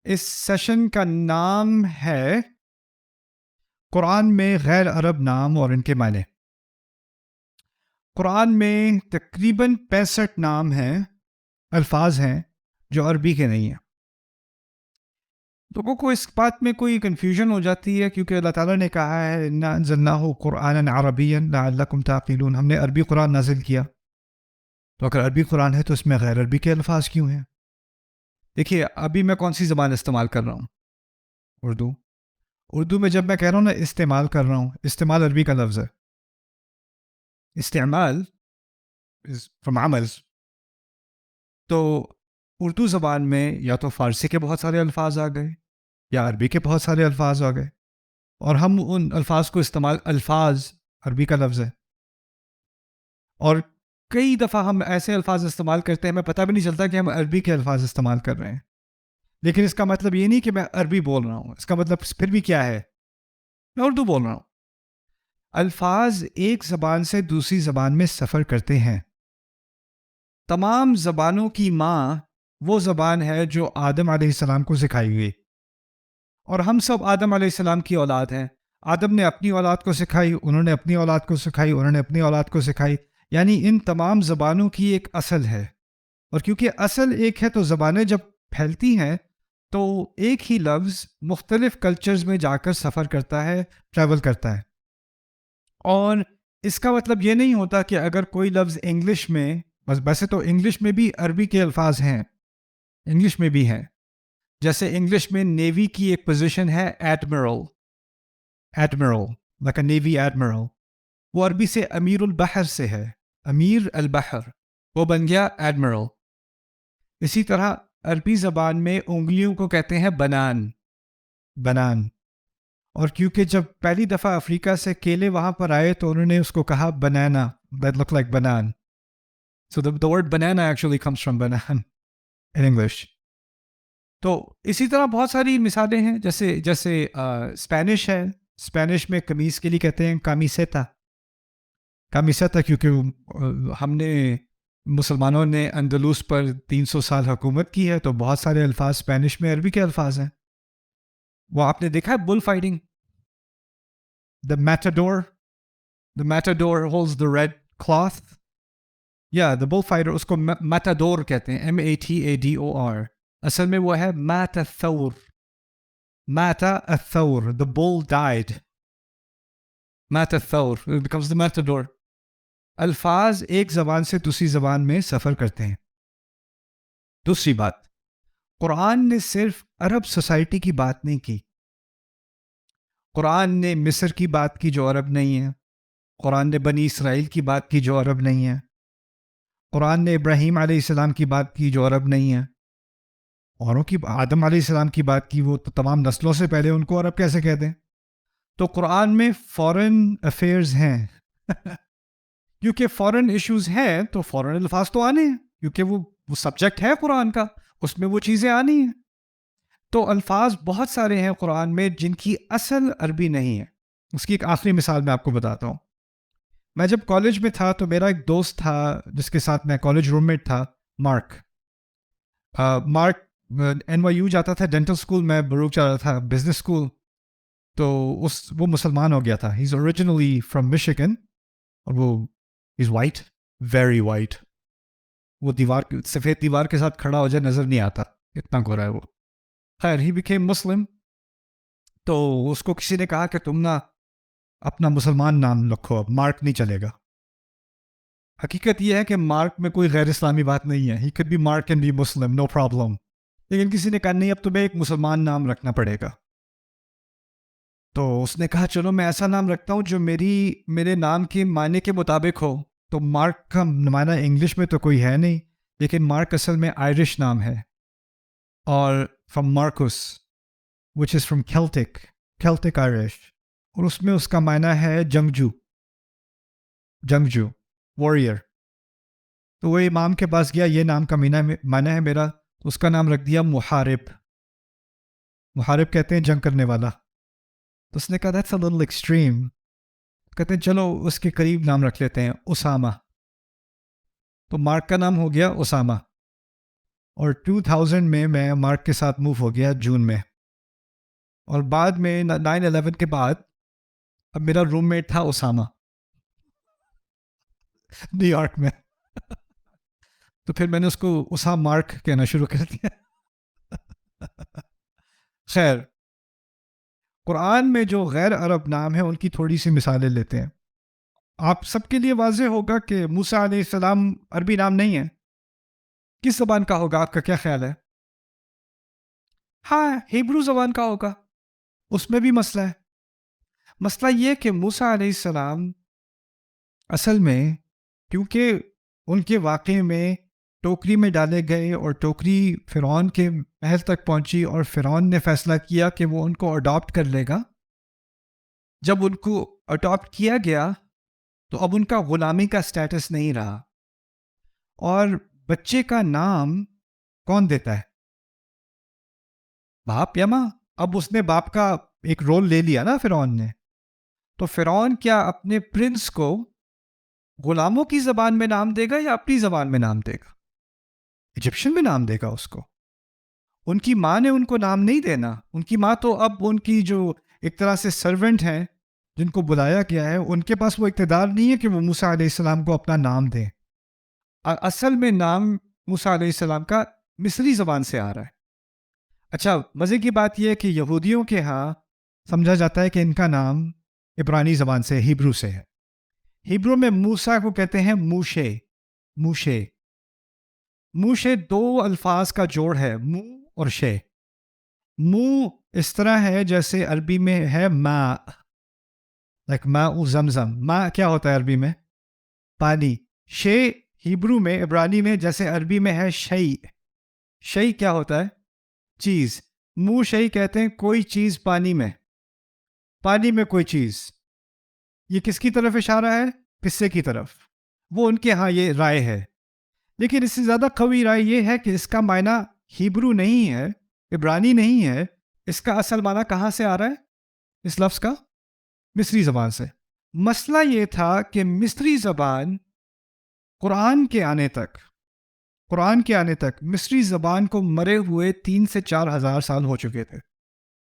اس session کا نام ہے قرآن میں غیر عرب نام اور ان کے معنی۔ قرآن میں تقریباً 65 نام ہیں، الفاظ ہیں جو عربی کے نہیں ہیں۔ لوگوں کو اس بات میں کوئی کنفیوژن ہو جاتی ہے کیونکہ اللہ تعالیٰ نے کہا ہے اِنَّا أَنزَلْنَاهُ قُرْآنًا عَرَبِيًّا لَعَلَّكُمْ تَعْقِلُونَ، ہم نے عربی قرآن نازل کیا۔ تو اگر عربی قرآن ہے تو اس میں غیر عربی کے الفاظ کیوں ہیں؟ دیکھیے ابھی میں کون سی زبان استعمال کر رہا ہوں؟ اردو۔ اردو میں جب میں کہہ رہا ہوں نا استعمال کر رہا ہوں، استعمال عربی کا لفظ ہے۔ استعمال is from عمل۔ تو اردو زبان میں یا تو فارسی کے بہت سارے الفاظ آ گئے یا عربی کے بہت سارے الفاظ آ گئے، اور ہم ان الفاظ کو استعمال، الفاظ عربی کا لفظ ہے، اور کئی دفعہ ہم ایسے الفاظ استعمال کرتے ہیں ہمیں پتہ بھی نہیں چلتا کہ ہم عربی کے الفاظ استعمال کر رہے ہیں، لیکن اس کا مطلب یہ نہیں کہ میں عربی بول رہا ہوں، اس کا مطلب پھر بھی کیا ہے؟ میں اردو بول رہا ہوں۔ الفاظ ایک زبان سے دوسری زبان میں سفر کرتے ہیں۔ تمام زبانوں کی ماں وہ زبان ہے جو آدم علیہ السلام کو سکھائی گئی، اور ہم سب آدم علیہ السلام کی اولاد ہیں۔ آدم نے اپنی اولاد کو سکھائی، انہوں نے اپنی اولاد کو سکھائی، انہوں نے اپنی اولاد کو سکھائی، یعنی ان تمام زبانوں کی ایک اصل ہے، اور کیونکہ اصل ایک ہے تو زبانیں جب پھیلتی ہیں تو ایک ہی لفظ مختلف کلچرز میں جا کر سفر کرتا ہے، ٹریول کرتا ہے۔ اور اس کا مطلب یہ نہیں ہوتا کہ اگر کوئی لفظ انگلش میں، بس ویسے تو انگلش میں بھی عربی کے الفاظ ہیں، انگلش میں بھی ہیں، جیسے انگلش میں نیوی کی ایک پوزیشن ہے admiral, admiral like a navy admiral, وہ عربی سے امیر البحر سے ہے، امیر البحر، وہ بن گیا ایڈمرل۔ اسی طرح عربی زبان میں انگلیوں کو کہتے ہیں بنان، بنان، اور کیونکہ جب پہلی دفعہ افریقہ سے کیلے وہاں پر آئے تو انہوں نے اس کو کہا بنانا، that look like banana. So the word banana actually comes from banana in English. تو اسی طرح بہت ساری مثالیں ہیں، جیسے اسپینش ہے، اسپینش میں قمیص کے لیے کہتے ہیں کامیسیتا، کامیسیتا، کیونکہ ہم نے مسلمانوں نے اندلس پر 300 سال حکومت کی ہے تو بہت سارے الفاظ اسپینش میں عربی کے الفاظ ہیں۔ وہ آپ نے دیکھا ہے bull fighting, the matador holds the red cloth. Yeah, the bullfighter، اس کو matador کہتے ہیں، MATADOR، اصل میں وہ ہے مات الثور، مات الثور، the bull died، مات الثور، it becomes the matador۔ الفاظ ایک زبان سے دوسری زبان میں سفر کرتے ہیں۔ دوسری بات، قرآن نے صرف عرب سوسائٹی کی بات نہیں کی، قرآن نے مصر کی بات کی جو عرب نہیں ہے، قرآن نے بنی اسرائیل کی بات کی جو عرب نہیں ہے، قرآن نے ابراہیم علیہ السلام کی بات کی جو عرب نہیں ہے، اوروں کی، آدم علیہ السلام کی بات کی، وہ تو تمام نسلوں سے پہلے، ان کو عرب کیسے کہتے ہیں؟ تو قرآن میں فورن افیئرز ہیں کیونکہ فورن ایشوز ہیں تو فورن الفاظ تو آنے ہیں، کیونکہ وہ سبجیکٹ ہے قرآن کا، اس میں وہ چیزیں آنی ہیں۔ تو الفاظ بہت سارے ہیں قرآن میں جن کی اصل عربی نہیں ہے۔ اس کی ایک آخری مثال میں آپ کو بتاتا ہوں۔ میں جب کالج میں تھا تو میرا ایک دوست تھا جس کے ساتھ میں کالج روم میٹ تھا، مارک۔ مارک NYU جاتا تھا ڈینٹل اسکول، میں بروک جا رہا تھا بزنس اسکول، تو وہ مسلمان ہو گیا تھا۔ ہی از اوریجنلی فرام مشیگن، اور وہ از وائٹ، ویری وائٹ، وہ سفید دیوار کے ساتھ کھڑا ہو جائے نظر نہیں آتا، اتنا گورا ہے وہ۔ خیر، ہی بیکیم مسلم، تو اس کو کسی نے کہا کہ تم نا اپنا مسلمان نام رکھو، اب مارک نہیں چلے گا۔ حقیقت یہ ہے کہ مارک میں کوئی غیر اسلامی بات نہیں ہے، ہی could be Mark and be Muslim, no problem، لیکن کسی نے کہا نہیں اب تمہیں ایک مسلمان نام رکھنا پڑے گا۔ تو اس نے کہا چلو میں ایسا نام رکھتا ہوں جو میرے نام کے معنی کے مطابق ہو۔ تو مارک کا معنی انگلش میں تو کوئی ہے نہیں، لیکن مارک اصل میں آئرش نام ہے، اور from marks which is from Celtic Irish، اور اس میں اس کا معنی ہے جنگجو، واریر۔ تو وہ امام کے پاس گیا، یہ نام کا معنی ہے میرا، تو اس کا نام رکھ دیا محارب۔ محارب کہتے ہیں جنگ کرنے والا۔ تو اس نے کہا that's a little extreme، کہتے ہیں چلو اس کے قریب نام رکھ لیتے ہیں، اسامہ۔ تو مارک کا نام ہو گیا اسامہ۔ اور 2000 میں مارک کے ساتھ موو ہو گیا جون میں. اور بعد میں 9/11 کے بعد اب میرا روم میٹ تھا اسامہ نیو یارک میں. تو پھر میں نے اس کو اسام مارک کہنا شروع کر دیا. خیر، قرآن میں جو غیر عرب نام ہیں ان کی تھوڑی سی مثالیں لیتے ہیں. آپ سب کے لیے واضح ہوگا کہ موسیٰ علیہ السلام عربی نام نہیں ہے. کس زبان کا ہوگا؟ آپ کا کیا خیال ہے؟ ہاں، ہیبرو زبان کا ہوگا. اس میں بھی مسئلہ ہے. مسئلہ یہ کہ موسیٰ علیہ السلام اصل میں، کیونکہ ان کے واقعے میں ٹوکری میں ڈالے گئے اور ٹوکری فرعون کے محل تک پہنچی اور فرعون نے فیصلہ کیا کہ وہ ان کو اڈاپٹ کر لے گا. جب ان کو اڈاپٹ کیا گیا تو اب ان کا غلامی کا سٹیٹس نہیں رہا. اور بچے کا نام کون دیتا ہے؟ باپ یا ماں؟ اب اس نے باپ کا ایک رول لے لیا نا فرعون نے. تو فرعون کیا اپنے پرنس کو غلاموں کی زبان میں نام دے گا یا اپنی زبان میں نام دے گا؟ ایجپشن میں نام دے گا اس کو. ان کی ماں نے ان کو نام نہیں دینا. ان کی ماں تو اب ان کی جو ایک طرح سے سرونٹ ہیں جن کو بلایا گیا ہے، ان کے پاس وہ اقتدار نہیں ہے کہ وہ موسیٰ علیہ السلام کو اپنا نام دیں. اصل میں نام موسیٰ علیہ السلام کا مصری زبان سے آ رہا ہے. اچھا، مزے کی بات یہ ہے کہ یہودیوں کے ہاں سمجھا جاتا ہے کہ ان کا نام عبرانی زبان سے، ہیبرو سے ہے. ہیبرو میں موسیٰ کو کہتے ہیں موشے. موشے موشے دو الفاظ کا جوڑ ہے، مو اور شے. مو اس طرح ہے جیسے عربی میں ہے ماء، لائک ماء زمزم. ماء کیا ہوتا ہے عربی میں؟ پانی. شے ہیبرو میں، عبرانی میں جیسے عربی میں ہے شیء. شیء کیا ہوتا ہے؟ چیز. مو شیء کہتے ہیں کوئی چیز پانی میں. پانی میں کوئی چیز. یہ کس کی طرف اشارہ ہے؟ قصے کی طرف. وہ ان کے ہاں یہ رائے ہے. لیکن اس سے زیادہ قوی رائے یہ ہے کہ اس کا معنی ہیبرو نہیں ہے، عبرانی نہیں ہے. اس کا اصل معنی کہاں سے آ رہا ہے اس لفظ کا؟ مصری زبان سے. مسئلہ یہ تھا کہ مصری زبان قرآن کے آنے تک مصری زبان کو مرے ہوئے 3 سے 4 ہزار سال ہو چکے تھے.